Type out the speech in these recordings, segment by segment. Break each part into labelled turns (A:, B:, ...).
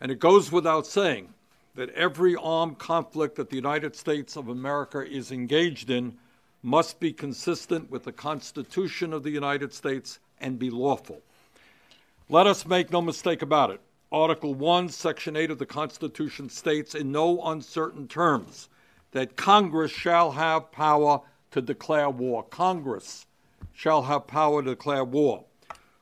A: And it goes without saying that every armed conflict that the United States of America is engaged in must be consistent with the Constitution of the United States and be lawful. Let us make no mistake about it. Article 1, Section 8 of the Constitution states in no uncertain terms that Congress shall have power to declare war. Congress shall have power to declare war.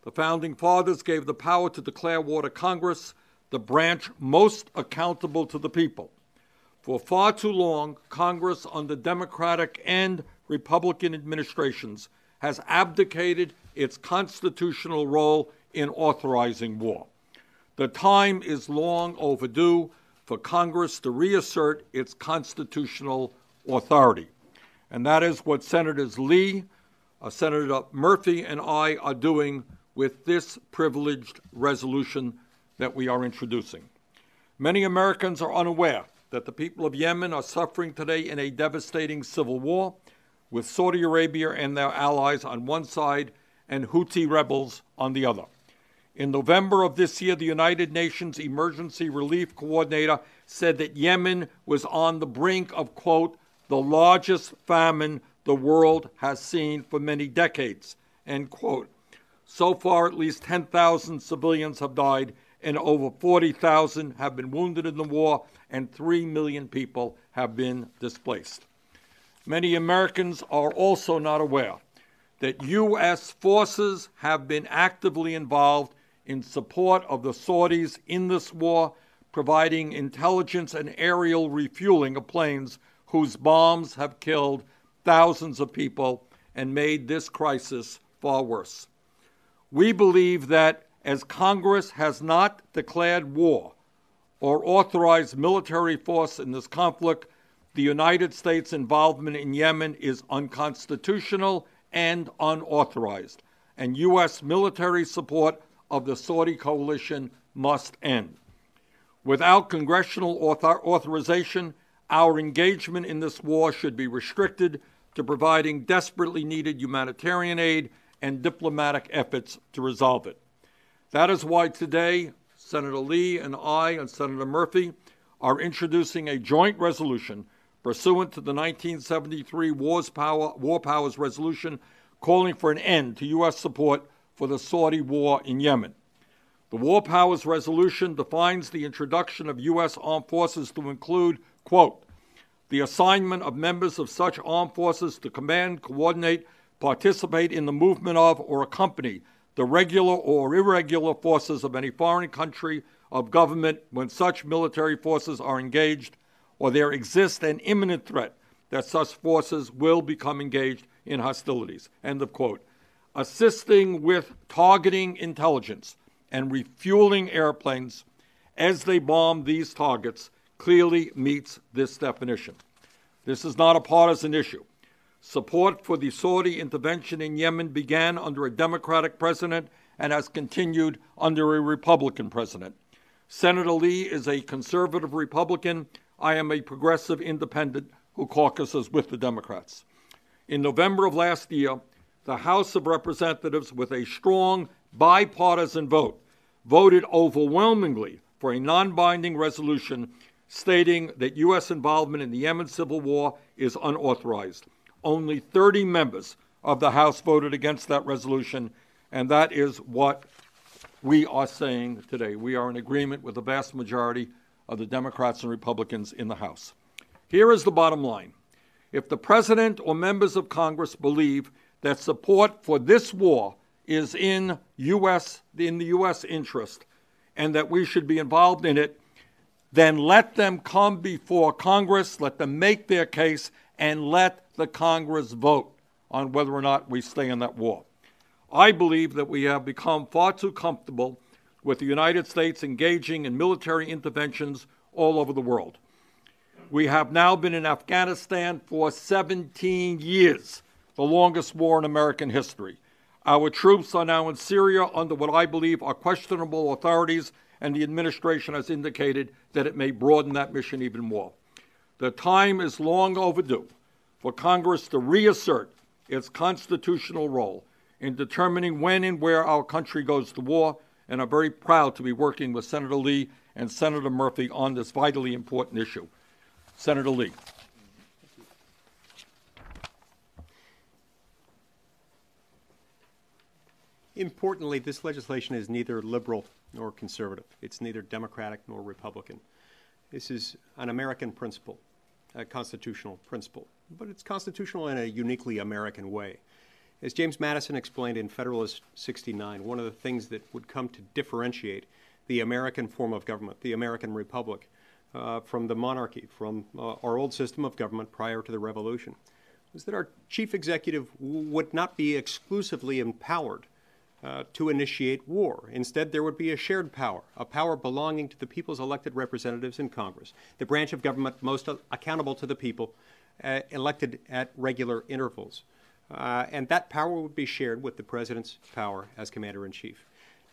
A: The Founding Fathers gave the power to declare war to Congress, the branch most accountable to the people. For far too long, Congress, under Democratic and Republican administrations, has abdicated its constitutional role in authorizing war. The time is long overdue for Congress to reassert its constitutional authority. And that is what Senators Lee, Senator Murphy, and I are doing with this privileged resolution that we are introducing. Many Americans are unaware that the people of Yemen are suffering today in a devastating civil war with Saudi Arabia and their allies on one side and Houthi rebels on the other. In November of this year, the United Nations Emergency Relief Coordinator said that Yemen was on the brink of, quote, the largest famine the world has seen for many decades, end quote. So far, at least 10,000 civilians have died and over 40,000 have been wounded in the war, and 3 million people have been displaced. Many Americans are also not aware that U.S. forces have been actively involved in support of the Saudis in this war, providing intelligence and aerial refueling of planes whose bombs have killed thousands of people and made this crisis far worse. We believe that as Congress has not declared war or authorized military force in this conflict, the United States' involvement in Yemen is unconstitutional and unauthorized, and U.S. military support of the Saudi coalition must end. Without congressional authorization, our engagement in this war should be restricted to providing desperately needed humanitarian aid and diplomatic efforts to resolve it. That is why today, Senator Lee and I and Senator Murphy are introducing a joint resolution pursuant to the 1973 War Powers Resolution calling for an end to U.S. support for the Saudi war in Yemen. The War Powers Resolution defines the introduction of U.S. armed forces to include, quote, the assignment of members of such armed forces to command, coordinate, participate in the movement of, or accompany the regular or irregular forces of any foreign country of government when such military forces are engaged or there exists an imminent threat that such forces will become engaged in hostilities, end of quote. Assisting with targeting intelligence and refueling airplanes as they bomb these targets clearly meets this definition. This is not a partisan issue. Support for the Saudi intervention in Yemen began under a Democratic president and has continued under a Republican president. Senator Lee is a conservative Republican. I am a progressive independent who caucuses with the Democrats. In November of last year, the House of Representatives, with a strong bipartisan vote, voted overwhelmingly for a non-binding resolution stating that U.S. involvement in the Yemen civil war is unauthorized. Only 30 members of the House voted against that resolution, and that is what we are saying today. We are in agreement with the vast majority of the Democrats and Republicans in the House. Here is the bottom line. If the President or members of Congress believe that support for this war is in the U.S. interest and that we should be involved in it, then let them come before Congress, let them make their case, and let the Congress vote on whether or not we stay in that war. I believe that we have become far too comfortable with the United States engaging in military interventions all over the world. We have now been in Afghanistan for 17 years, the longest war in American history. Our troops are now in Syria under what I believe are questionable authorities, and the administration has indicated that it may broaden that mission even more. The time is long overdue for Congress to reassert its constitutional role in determining when and where our country goes to war and I'm very proud to be working with Senator Lee and Senator Murphy on this vitally important issue. Senator Lee.
B: Importantly, this legislation is neither liberal nor conservative. It's neither Democratic nor Republican. This is an American principle, a constitutional principle, but it's constitutional in a uniquely American way. As James Madison explained in Federalist 69, one of the things that would come to differentiate the American form of government, the American republic, from the monarchy, from our old system of government prior to the Revolution, was that our chief executive would not be exclusively empowered to initiate war. Instead, there would be a shared power, a power belonging to the people's elected representatives in Congress, the branch of government most accountable to the people, elected at regular intervals. And that power would be shared with the president's power as commander-in-chief.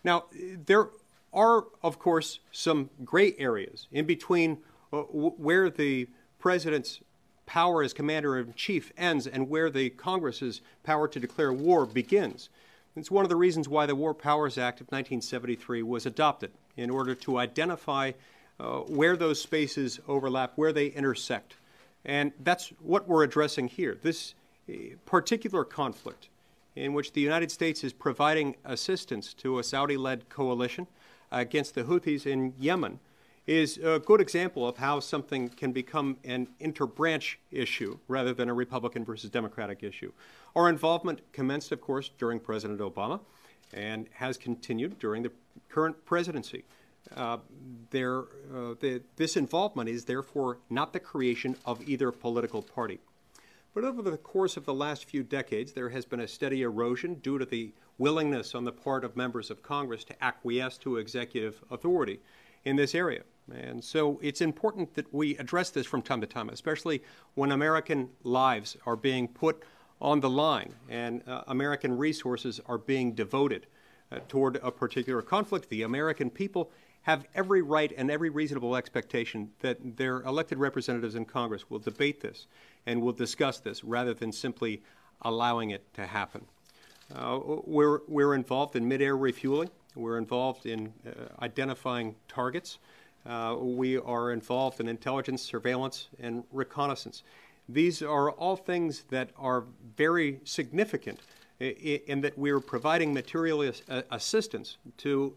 B: Now, there are, of course, some gray areas in between where the president's power as commander-in-chief ends and where the Congress's power to declare war begins. It's one of the reasons why the War Powers Act of 1973 was adopted, in order to identify where those spaces overlap, where they intersect. And that's what we're addressing here. This particular conflict in which the United States is providing assistance to a Saudi-led coalition against the Houthis in Yemen is a good example of how something can become an interbranch issue rather than a Republican versus Democratic issue. Our involvement commenced, of course, during President Obama and has continued during the current presidency. This involvement is therefore not the creation of either political party. But over the course of the last few decades, there has been a steady erosion due to the willingness on the part of members of Congress to acquiesce to executive authority in this area. And so it's important that we address this from time to time, especially when American lives are being put on the line and American resources are being devoted toward a particular conflict. The American people have every right and every reasonable expectation that their elected representatives in Congress will debate this and will discuss this rather than simply allowing it to happen. We're involved in mid-air refueling. We're involved in identifying targets. We are involved in intelligence, surveillance, and reconnaissance. These are all things that are very significant in that we are providing material assistance to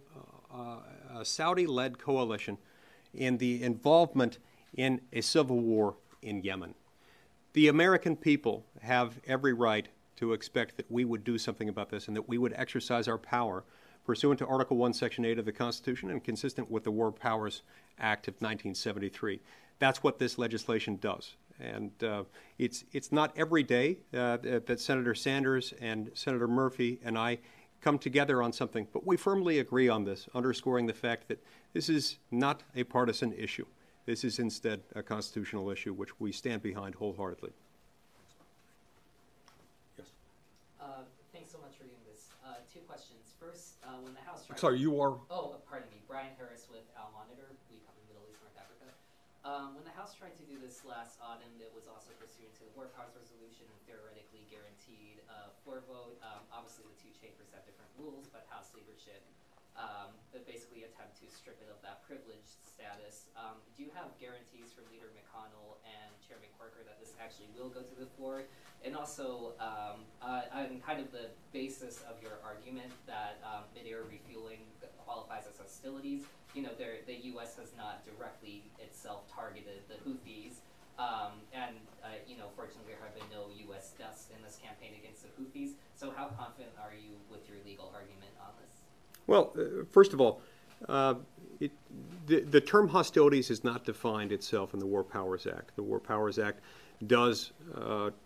B: a Saudi-led coalition in the involvement in a civil war in Yemen. The American people have every right to expect that we would do something about this and that we would exercise our power pursuant to Article 1, Section 8 of the Constitution and consistent with the War Powers Act of 1973. That's what this legislation does. And it's not every day that Senator Sanders and Senator Murphy and I come together on something, but we firmly agree on this, underscoring the fact that this is not a partisan issue. This is instead a constitutional issue which we stand behind wholeheartedly.
A: Yes.
C: Thanks so much for doing this. Two questions. First, when the House tried...
A: Sorry, you are...
C: Oh, pardon me. Brian Harris with Al Monitor. We cover Middle East, North Africa. When the House tried to do this last autumn, it was also pursuant to the War Powers Resolution and theoretically guaranteed a floor vote. Obviously, the two chambers have different rules, but House leadership basically attempt to strip it of that privileged status. Do you have guarantees from Leader McConnell and Chairman Corker that this actually will go to the floor? And also, on kind of the basis of your argument that mid-air refueling qualifies as hostilities, you know, the U.S. has not directly itself targeted the Houthis. You know, fortunately, there have been no U.S. deaths in this campaign against the Houthis. So how confident are you with your legal argument on this?
B: Well, first of all, the term hostilities is not defined itself in the War Powers Act. The War Powers Act does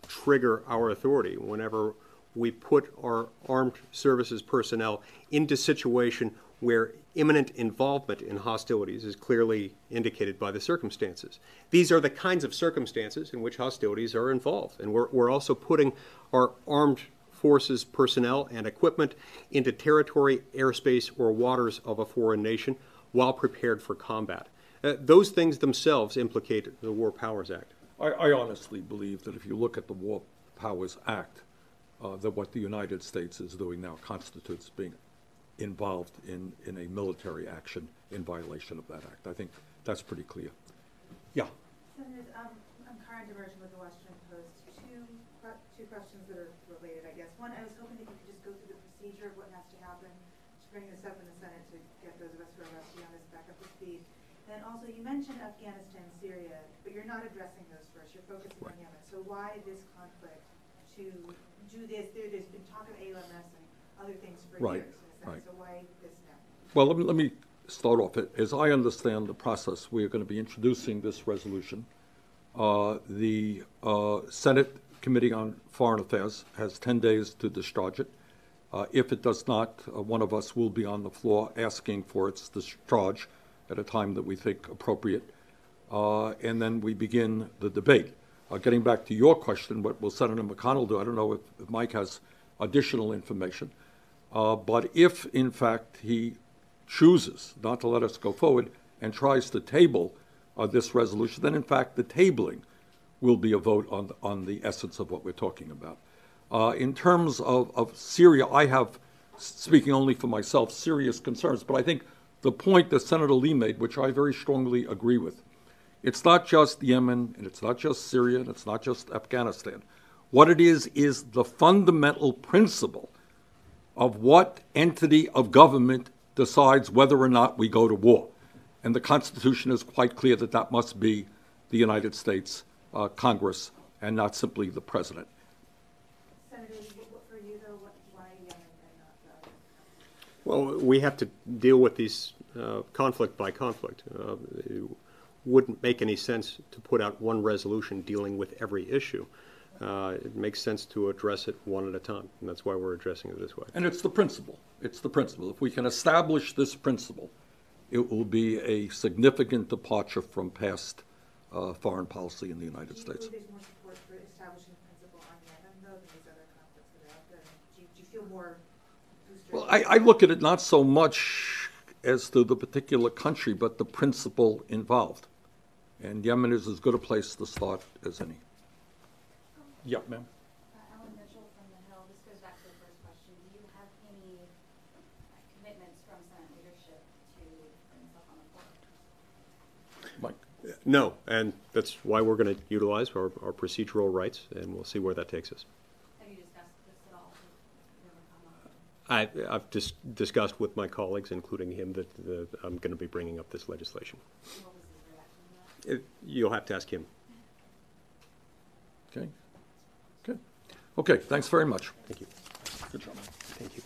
B: trigger our authority whenever we put our armed services personnel into a situation where imminent involvement in hostilities is clearly indicated by the circumstances. These are the kinds of circumstances in which hostilities are involved. And we're also putting our armed forces personnel and equipment into territory, airspace, or waters of a foreign nation while prepared for combat. Those things themselves implicate the War Powers Act.
A: I honestly believe that if you look at the War Powers Act, that what the United States is doing now constitutes being involved in a military action in violation of that act. I think that's pretty clear. Yeah.
D: Senators, I'm Karen Diversion with the Washington Post. Two questions that are related, I guess. One, I was hoping that you could just go through the procedure of what has to happen to bring this up in the Senate to get those of us who are rusty on this back up to speed. And also, you mentioned Afghanistan, Syria, but you're not addressing those first. You're focusing on Yemen. So why this conflict to do this? There's been talk of ALMS and other things for years in the Senate. So why this now?
A: Well, let me start off. As I understand the process, we are going to be introducing this resolution. The Senate Committee on Foreign Affairs has 10 days to discharge it. If it does not, one of us will be on the floor asking for its discharge at a time that we think appropriate. And then we begin the debate. Getting back to your question, what will Senator McConnell do? I don't know if Mike has additional information. But if, in fact, he chooses not to let us go forward and tries to table this resolution, then, in fact, the tabling will be a vote on the essence of what we're talking about. In terms of Syria, I have, speaking only for myself, serious concerns. But I think the point that Senator Lee made, which I very strongly agree with, it's not just Yemen, and it's not just Syria, and it's not just Afghanistan. What it is the fundamental principle of what entity of government decides whether or not we go to war. And the Constitution is quite clear that that must be the United States Congress and not simply the President.
D: Senator, for you, though, why Yemen and not the other?
B: Well, we have to deal with these conflict by conflict. It wouldn't make any sense to put out one resolution dealing with every issue. It makes sense to address it one at a time, and that's why we're addressing it this way.
A: And it's the principle. It's the principle. If we can establish this principle, it will be a significant departure from past foreign policy in the United States.
D: Do you believe there's more support for establishing the principle on Yemen, though, than these other conflicts that are out there? Do you feel more boosted?
A: Well, I look at it not so much as to the particular country, but the principle involved. And Yemen is as good a place to start as any. Yeah, ma'am.
E: Ellen Mitchell from The Hill. This goes back to the first question. Do you have any commitments from Senate leadership to bring this up on the floor?
A: Mike.
B: No, and that's why we're going to utilize our procedural rights, and we'll see where that takes us.
E: Have you discussed this at all with your
B: I've discussed with my colleagues, including him, that I'm going to be bringing up this legislation.
E: What was his reaction to that?
B: You'll have to ask him.
A: Okay. Good. Okay, thanks very much.
B: Thank you.
A: Good job.
B: Thank you.